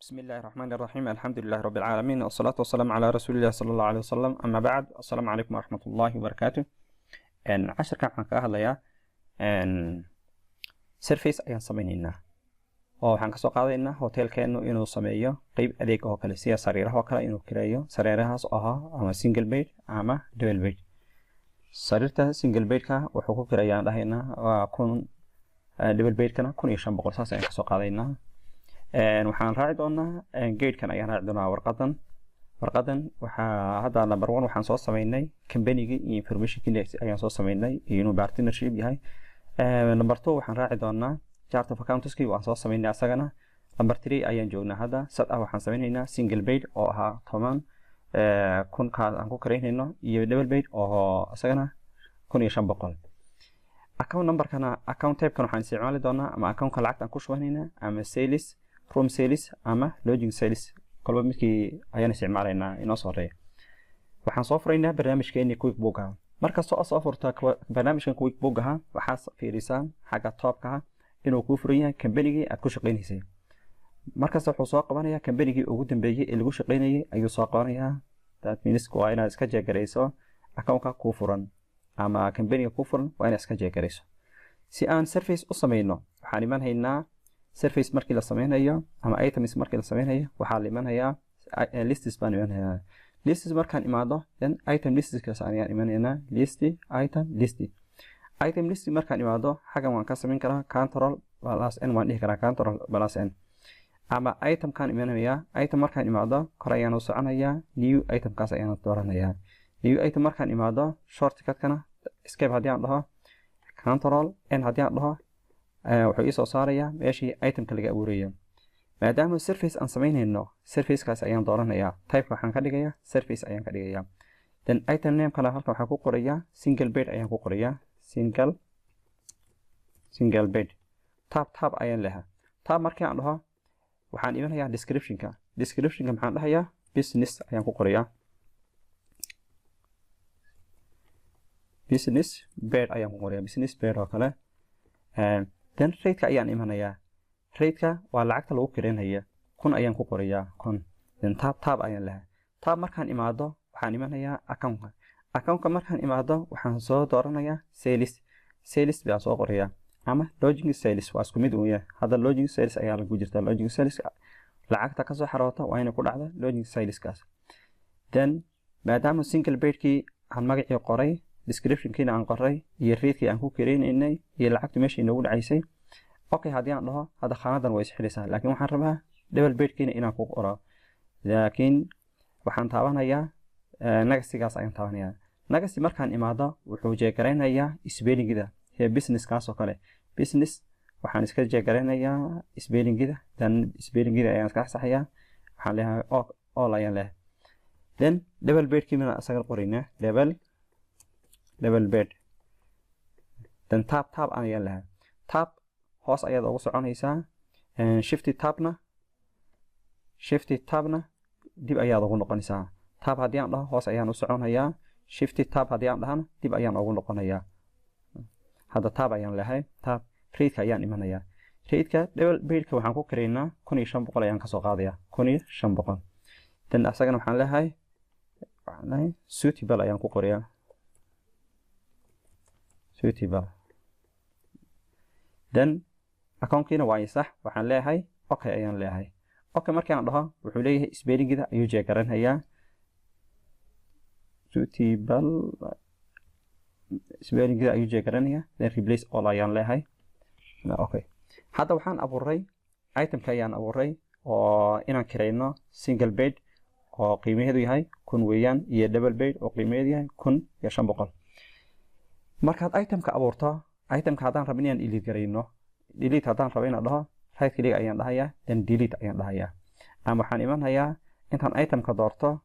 بسم الله الرحمن الرحيم. الحمد لله رب العالمين، والصلاة والسلام على رسول الله صلى الله عليه وسلم. أما بعد، السلام عليكم ورحمة الله وبركاته. عشركان waxaan ka hadlayaa surface ayaan sameynaa oo waxaan ka soo qaadaynaa hotelkeenu inuu sameeyo qayb adeeg oo kale sida sariiraha oo kale inuu kireeyo sariirahaas oo ah ama single bed ama double bed. sariirta single bed ka wuxuu ku kireeyaan dhahaynaa waa 1000, double bed kana 1500 saas ayaan ka soo qaadaynaa. waxaan raaci doonaa geedkan ayaan raaci doonaa warqadan waxaa hadda number 1 waxaan soo sameynay company-ga iyo information-kii ayaan soo sameynay inuu partnership yahay. number 2 waxaan raaci doonaa chart of accounts-kii waan soo sameynay asagana. number 3 ayaan joognaa hadda sad ah waxaan sameynaynaa single bed oo ahaa 10 kun ka aan ku kareynayno iyo double bed oo asagana 1500. account number-kana account type-kan waxaan isticmaali doonaa ama account-ka lacagta aan ku shubanaynaa ama sales room sales ama lodging sales kolba midkii ayaan isticmaalaynaa inoo soo horeeya. waxaan soo furaynaa barnaamijkeeni QuickBook ah. markastoo soo furta barnaamijkan QuickBook ah waxaad fiirisaan xagga top-ka inuu ku furan yahay company-gii aad ku shaqeynaysay. markasta wuxuu soo qabanayaa company-gii ugu dambeeyay ee lagu shaqeynayay ayuu soo qabanayaa. that means waa inaad iska jeegarayso account-ka ku furan ama company-ga ku furan waa inaad iska jeegarayso. si aan surface u sameyno waxaan imanhaynaa surface markii la sameynayo ama items markii la sameynayo waxaa la imanayaa lists baan imanayaa. lists markaan imaado then item lists ka ayaan imanaynaa list item list markaan imaado xagan waan ka sameyn karaa control plus n waan dhihi karaa control plus n ama item kan imanayaa. item markaan imaado kor ayaan u soconayaa new item kaas ayaan dooranayaa. new item markaan imaado shortcut kana escape haddii aan dhaho control n haddii aan dhaho wuxuu ii soo saarayaa meeshii itemka laga abuurayo. maadaama surface aan sameynayno surface-kaas ayaan dooranayaa. type waxaan ka dhigayaa surface ayaan ka dhigayaa. then item name kale halkan waxaan ku qorayaa single bed ayaan ku qorayaa single bed. tab ayaan leeyahay. tab markii aan dhaho waxaan imanayaa description-ka maxaan dhahayaa business ayaan ku qorayaa. business bed ayaan ku qorayaa business bed oo kale. then rate-ka ayaan imanayaa. rate-ka waa lacagta lagu kireenaya 1000 ayaan ku qorayaa 1000. then tab ayaan leeyahay. tab markaan imaado waxaan imanayaa account-ka markaan imaado waxaan soo dooranayaa sales baan soo qorayaa ama lodging sales waa isku mid weeye. hadda lodging sales ayaa lagu jirtaa. lodging sales lacagta ka soo xaroota waa inay ku dhacdo lodging sales-kaas. then maadaama single bed-kii aan magacii qoray description-kiina aan qoray iyo rate-kii aan ku kireenaynay iyo lacagtu meesha inoogu dhacaysay. okay haddii aan dhaho hadda khaanadan way isxidhaysaa laakiin waxaan rabaa double bed-kiina inaan ku qoro. laakiin waxaan taabanayaa nagasigaas ayaan taabanayaa. nagasi markaan imaado wuxuu jeegaraynayaa spelling-gida ee business-kaas oo kale. business waxaan iska jeegaraynayaa spelling-gida then spelling-gida ayaan iska saxayaa. waxaan leeyahay all ayaan leeyahay. then double bed-kiina asaga qoraynaa double bed. then tab ayaan leeyahay. tab hoos ayaad ugu soconaysaa. shift tabna dib ayaad ugu noqonaysaa. tab haddii aan dhaho hoos ayaan u soconayaa. shift tab haddii aan dhahana dib ayaan ugu noqonayaa. hadda tab ayaan leeyahay. tab rate-ka ayaan imanayaa. rate-ka double bed-ka waxaan ku kareynaa 1500 ayaan ka soo qaadayaa 1500. then asagana waxaan leeyahay suitable ayaan ku qorayaa suitable. then account-kiina waa sax waxaan leeyahay okay ayaan leeyahay. okay markii aan dhaho wuxuu leeyahay spelling-gida ayuu jeegaranayaa suitable spelling-gida ayuu jeegaranayaa. then replace all ayaan leeyahay. okay hadda waxaan abuuray item-ka ayaan abuuray oo inaan kireyno single bed oo qiimaheedu yahay 1000 weeyaan iyo double bed oo qiimaheedu yahay 1500. markaad item-ka abuurto item-ka haddaan rabin inaan delete haddaan rabo inaan dhaho right click ayaan dhahayaa then delete ayaan dhahayaa. ama waxaan imanayaa intaan item-ka doorto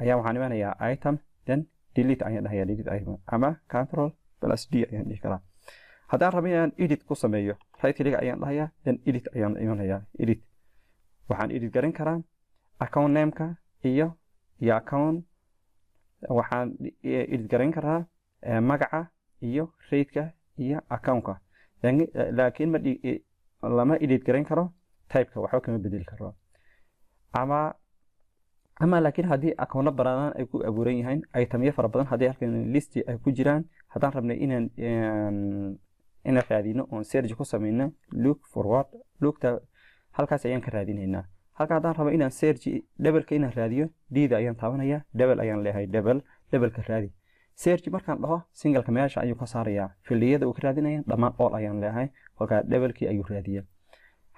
ayaa waxaan imanayaa item then delete ayaan dhahayaa delete item ama control plus d ayaan dhihi karaa. haddaan rabo inaan edit ku sameeyo right click ayaan dhahayaa then edit ayaan imanayaa edit. waxaan edit garan karaa account name-ka iyo account waxaan edit garan karaa magaca iyo rate-ka iyo account-ka. laakiin lama edit garan karo type-ka waxba kama bedeli karo. ama laakiin haddii akoono badan ay ku abuuran yihiin itemyo fara badan haddii halkan listi ay ku jiraan haddaan rabnay inaan raadino oon search ku sameyno look forward lookta halkaas ayaan ka raadinaynaa halka haddaan rabo inaan search double-ka inaan raadiyo d-da ayaan taabanaya double ayaan leeyahay double-ka raadi search markaan dhaho single-ka meesha ayuu ka saarayaa fildiyada uu ka raadinaya dhammaan all ayaan leeyahay halka double-kii ayuu raadiyaa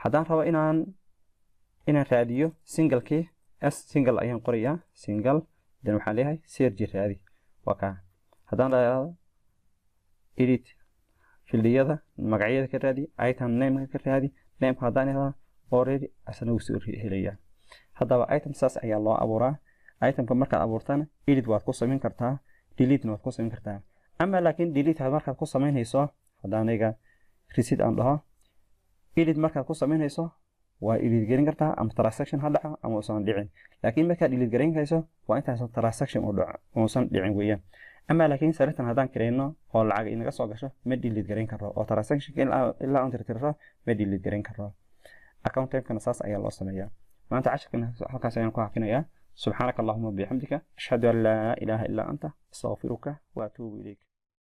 haddaan rabo inaan raadiyo single-kii single ayaan qorayaa single dan waxaan leeyahay search raadi waka haddaan raado edit fildiyada magacyada ka raadi item name ka raadi name haddaan raado already asana uu soo helayaa haddaba item saas ayaa loo abuuraa itemka markaad abuurtana edit waad ku samayn kartaa delete waad ku samayn kartaa ama laakiin delete markaad ku samaynayso haddaan iga receipt aan dhaho edit markaad ku samaynayso waa delete garin kartaa ama transaction ha dhaco ama uusan dhicin laakiin markaad delete gareynayso waa intaas transaction uu dhaco uusan dhicin weeyaan ama laakiin saritan haddaan kireyno oo lacag inaga soo gasho ma delete gareyn karo oo transaction ilaa aan tirtiro ma delete gareyn karo account type-kana saas ayaa loo sameeyaa maanta casharkan halkaas ayaan ku hakinayaa subhanaka allahumma bihamdika ashhadu an la ilaha illa anta astaghfiruka wa atubu ilayk